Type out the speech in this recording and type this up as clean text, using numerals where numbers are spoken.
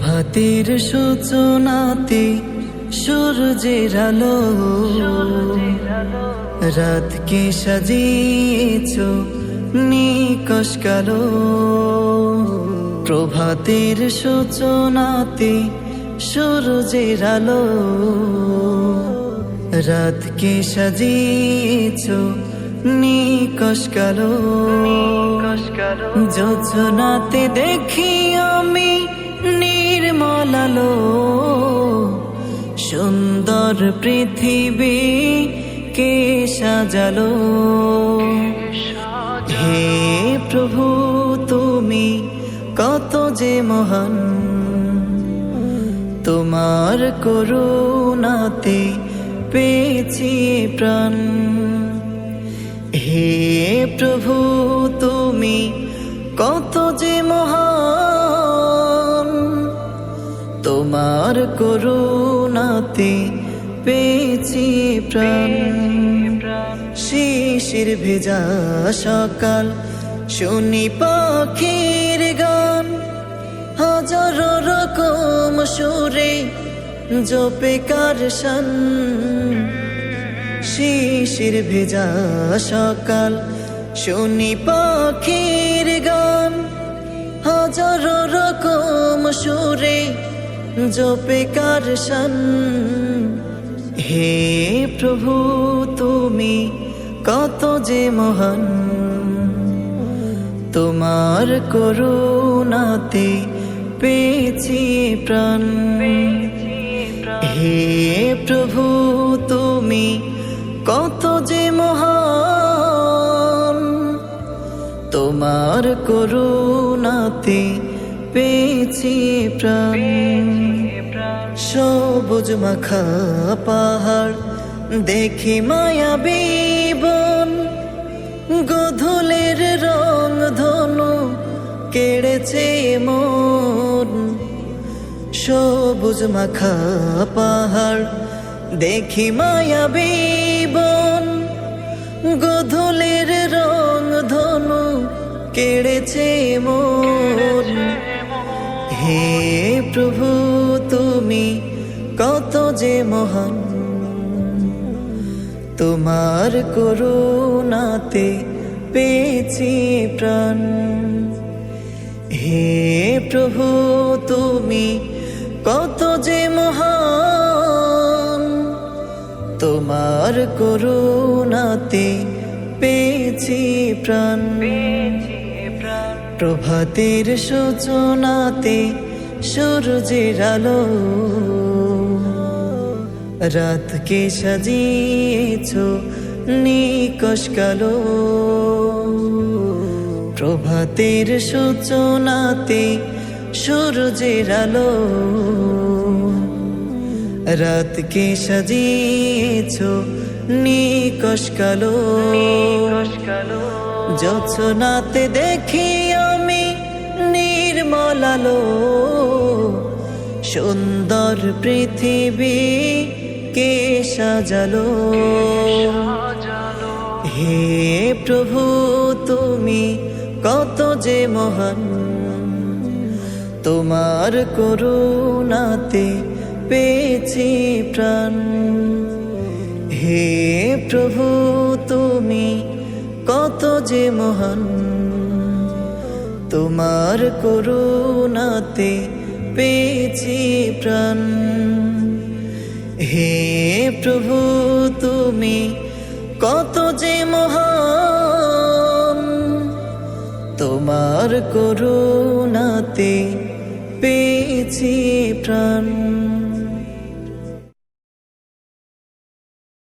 প্রভাতের সূচনাতে সূর্যের আলো রাতকে সাজিয়েছ নিকষ কালো। প্রভাতের সূচনাতে সূর্যের আলো রাতকে সাজিয়েছ নিকষ কালো। যোজনাতে দেখি আমি নির্মল আলো, সুন্দর পৃথিবী কে সাজালো। হে প্রভু তুমি কত যে মহান, তোমার করুণাতে পেয়েছি প্রাণ। হে প্রভু তুমি কত যে মহান, তোমার করুণাতে পেয়েছি প্রাণ। শিশির ভেজা সকাল শুনি পাখির গান, হাজারো রকম সুরে জপে কার শান। শিশির ভেজা সকাল শুনি পাখির গান, হাজারো রকম সুরে জপে কার শান। হে প্রভু তুমি কত যে মহান, তোমার করুণাতে পেয়েছি প্রাণ। হে প্রভু তুমি কত যে মহান, তোমার করুণাতে পেয়েছি প্রাণ। সবুজ মাখা পাহাড় দেখি মায়াবী বন, গোধূলির রং ধনু কেড়েছে মন। সবুজ মাখা পাহাড় দেখি মায়াবী বন, গোধূলির রং ধনু কেড়েছে মন। হে প্রভু তুমি কত যে মহান, তোমার করুণাতে পেয়েছি প্রাণ। হে প্রভু তুমি কত যে মহান, তোমার করুণাতে পেয়েছি প্রাণ। প্রভাতের সূচনাতে সূর্যের আলো রাতকে সাজিয়েছ নিকষ কালো। প্রভাতের সূচনাতে সূর্যের আলো রাতকে সাজিয়েছ নিকষ কালো। যোজনাতে দেখি আমি নির্মল আলো, সুন্দর পৃথিবী কে সাজালো। হে প্রভু তুমি কত যে মহান, তোমার করুণাতে পেয়েছি প্রাণ। হে প্রভু তুমি কত যে মহান, তোমার করুণাতে পেয়েছি প্রাণ। হে প্রভু তুমি কত যে মহান, তোমার করুণাতে পেয়েছি প্রাণ।